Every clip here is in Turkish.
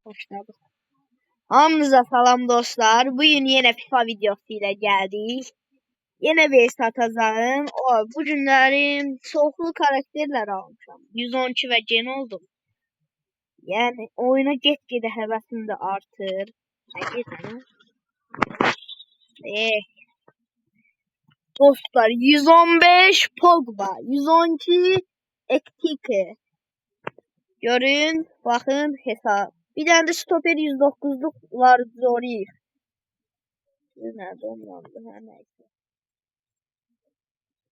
Başladık. Hamınıza salam dostlar. Bugün yine FIFA videosu ile geldik. Yine bir satacağım. Bu günlerim çoxlu karakterler almışam. 112 ve gen oldum. Yani oyuna get-gedə həvəsim də artır. Həqiqətən. Dostlar 115 Pogba, 112 Ekitike. Görün, bakın hesap. Bir tane de stoper 109'luk var Zori. Nerede onlandı her neyse.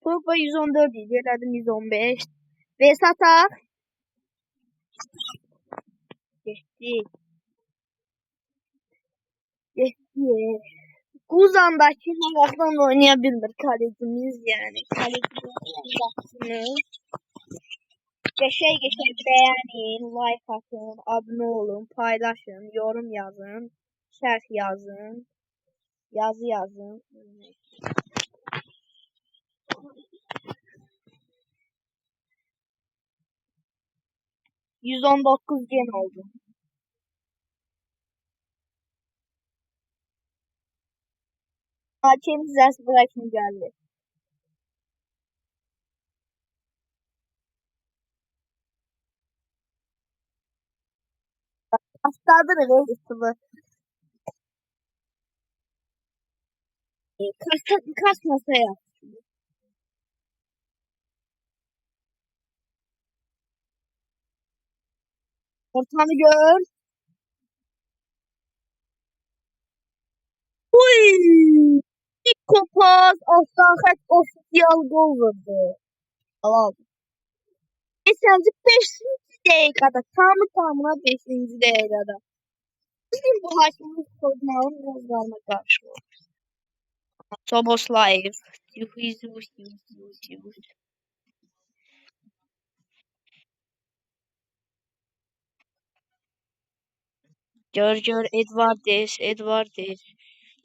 Pogba 114 idi, elədim 115. Vesata geçti. Geçti. Kuzan'daki havasından oynayabilir kalecimiz yani. Kalecimiz geçey beğenin, like atın, abone olun, paylaşın, yorum yazın, şerh yazın, yazı yazın. 119 gen oldu. Hakemiz ders bırakın geldi. Hastadır ve sıvı. Kaç masaya. Ortamı gör. Uy! Kopaz alttan xət ofisial gol vurdu. Al. Mesajı 5-ci dəqiqədə, tamına 5-ci dəqiqədə. Bizim bu hakimlik sorunların rozlarına qarşı olur. Sobos live. Gör Edvardes.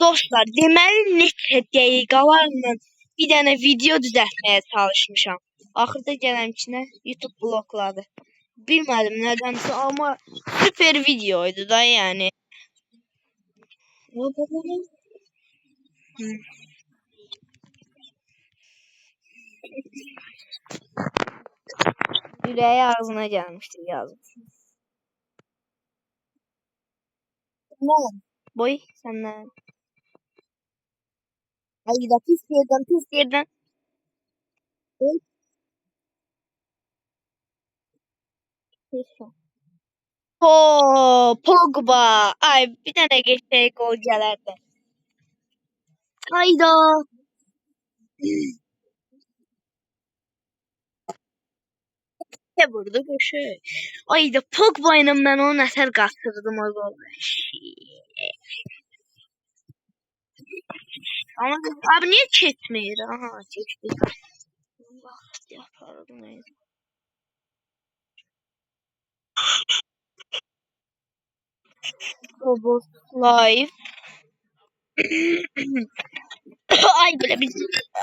Dostlar, deməli neçə dəqiqələrlə bir dənə video düzəltməyə çalışmışam. Axırda gələnkinə YouTube blokladı. Bilmədim nədənsə, amma süper videoydu da yəni. Ürəyi ağzına gəlmişdi yazmış. Ne? Boy senden. Ay da pis yerden. Pogba. Ay bir tane geçecek gol gelerdi. Hayda. Ne vurdu bu şey. Ayda Pogba ile ben onu eser kaçırdım o gol. Ama abi niye çekmiyor? Aha çekti. Bak yapardım neyse. Robot live. Ay böyle bir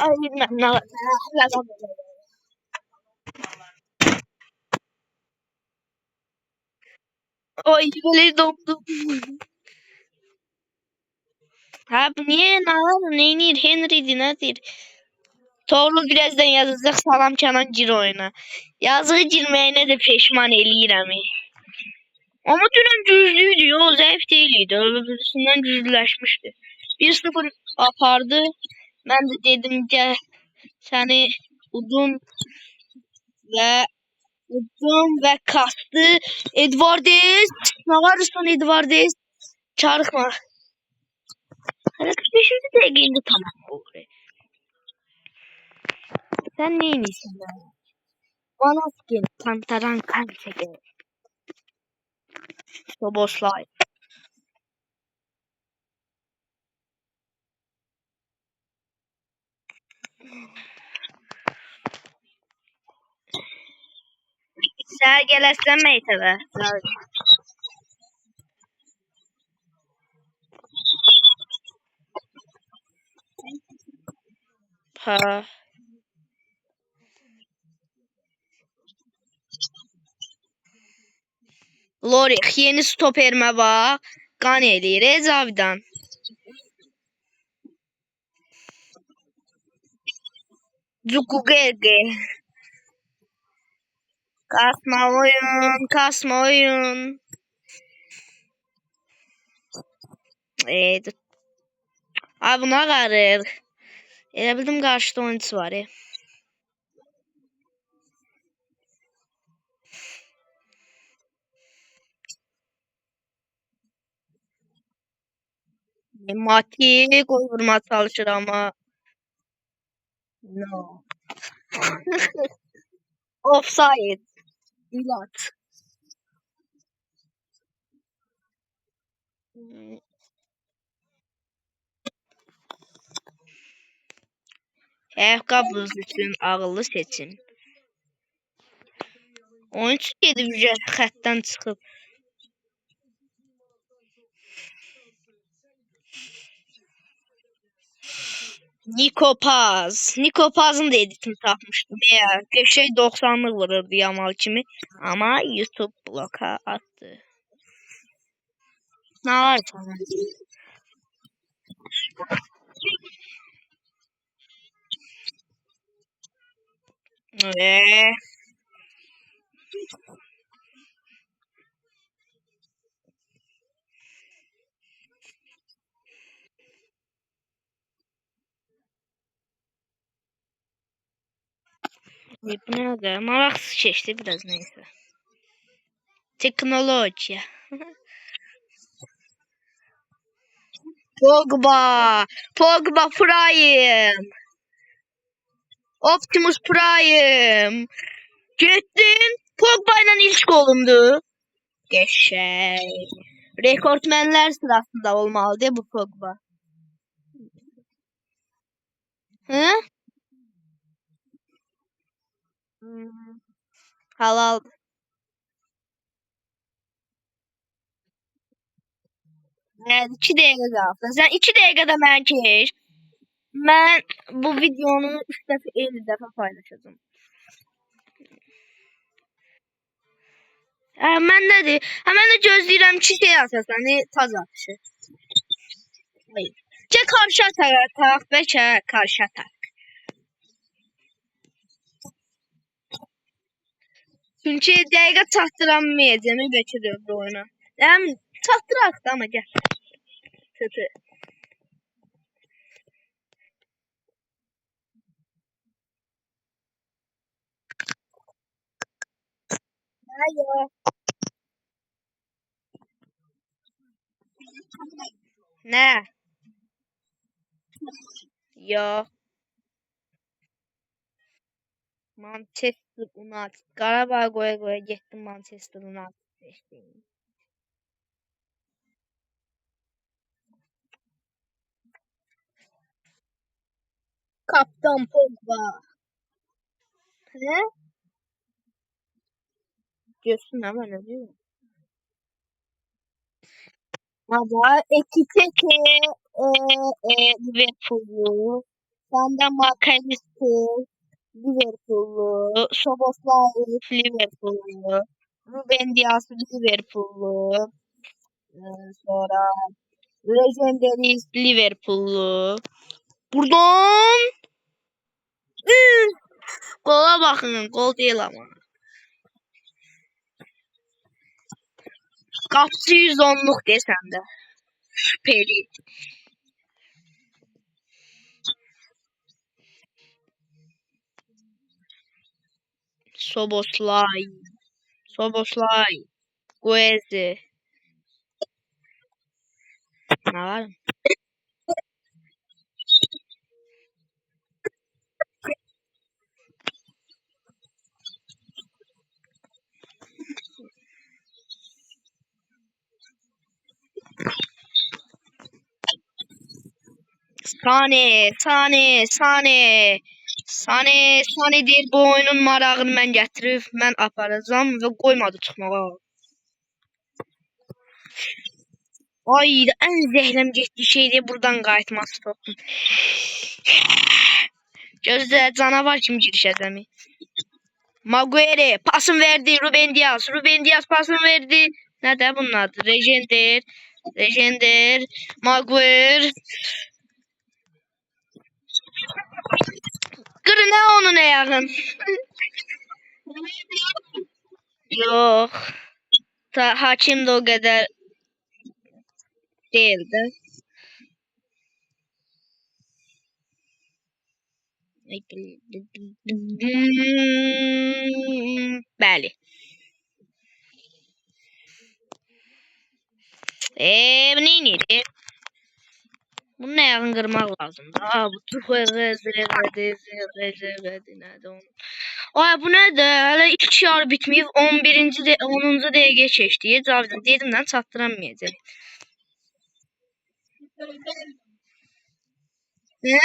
ay bilmem ne. Ay böyle dondum. Abi niye neyin Henry'di nedir? Torlu birazdan yazacak salam Kenan gir oyuna. Yazığı girmeyene de peşman eləyirəm. Ama dünən düzlüydü, o zəif değildi. Öbürüsündən düzləşmişdi. 1-0 apardı. Ben de dedim gel seni udum ve kastı. Edvardes. Ne varırsan Edvardes. Çarıkma. Hele 45. dəqiqəyində tamam oldu. Sen neyin iyisin be? Bana skin. Kantaran kan çeker. Roboslar. Sen gelirsen meytebe. Ha. Lorik yeni stopermə bax. Qan eləyir Cavidan. Cukugege. Kasma oyun, kasma oyun. Evet. Abi buna qarır. Elə bildim qarşıda oyuncusu var. Mati gol vurma çalışır ama. No. Offside. İlat. Ayaqqabınız üçün ağıllı seçin. Oyuncu gedib xəttdən çıxıb. Niko Paz. Niko Paz'ın da editini tapmışdım. Ya, şey 90'lık vururdu Yamal kimi. Ama YouTube bloka attı. Ne var sana? Eee. Bu ne de? Maraksız geçti biraz neyse. Teknoloji. Pogba. Pogba Prime. Optimus Prime. Gittin. Pogba ile ilk golümdü. Geçey. Rekortmenler sırasında olmalı değil bu Pogba. Hı? Halal. Evet 2 dəqiqə qaldı. Sən 2 dəqiqədə mən keç. Mən bu videonu 3 dəfə eyni dəfə paylaşacağım. Mən nədir? Mən də gözləyirəm ki şey atasan, taz atışı. Hayır. Gəl qarşı ataq, bəlkə qarşı ataq. Çünki dəqiqə çatdıramayacağam bəlkə də bu oyuna. Həm çatdıraq da amma gəl. Kötü. Hayır. Nə? Yox. Manchester United. Qarabağ qoya getdim Manchester United seçdim. Kaptan Pogba. Nə? Görsün ama ne diyor? Ama Ekiteke Liverpool'lu. Senden McAllister Liverpool'lu. Szoboszlai Liverpool'lu. Ruben Dias Liverpool'lu. Sonra Legendaries Liverpool'lu. Buradan gola bakın. Gol değil ama. Qapçı 110'luq desəm də. Şüpheli. Szoboszlai. Szoboszlai. Guezi. Ne var? Sane deyir bu oyunun marağını mən gətirib, mən aparacağam və qoymadı çıxmağa. Ay, ən zəhləm getdiyi şeydir buradan qayıtması topun. Gözlə canavar kimi girişəcəm. Maguire pasını verdi Ruben Dias. Ruben Dias pasını verdi. Nədir bunun adı? Legender. Legender. Maguire. Qırı nə onun ayağın? Yox. Hakim də o qədər deyildi. Bəli. Bu neydi? Bunun ayağını qırmaq lazımdır. Bu nədir onun? Ay bu nədir? Hələ 2 yarı bitməyib 11-ci 10-cu dəqiqə keçdi. Cavidan dedim də çatdıramayacaq. Nə?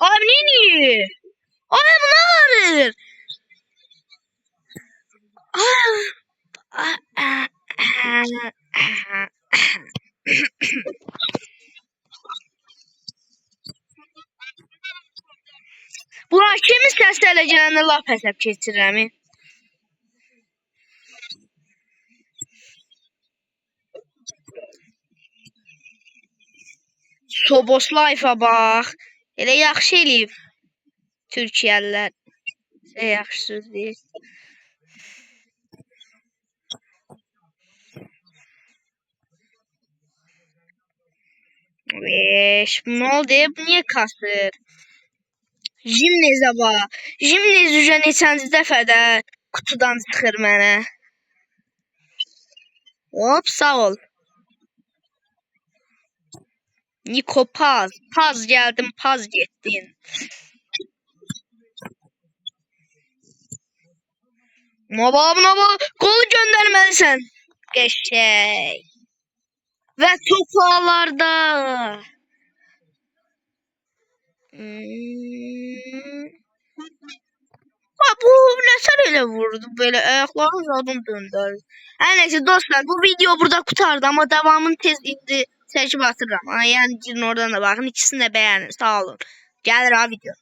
Ay bu neydi? Ay bu nə var? Bu hakemin səslərlə gələndə lap əsəb keçirirəm. Soboslayfa bax. Elə yaxşı eləyib. Türkiyəlilər. Yaxşı söz deyil. Ne oldu? Bu niye kasır? Jimnezə bax. Jimnez üzə neçənci dəfədə kutudan çıxır mənə. Hop, sağ ol. Niko Paz. Paz geldim, Paz getdin. Buna gol göndərməlisən. Qəşəng. Və toplarda. Bu nəsə elə vurdu belə ayaqlarını zadım döndər. Hər nəysə dostlar, bu video burada qutardı, amma davamını tez indi çəkib atıram. Yəni girin oradan da baxın, ikisini də bəyənin. Sağ olun. Gəlir ha video.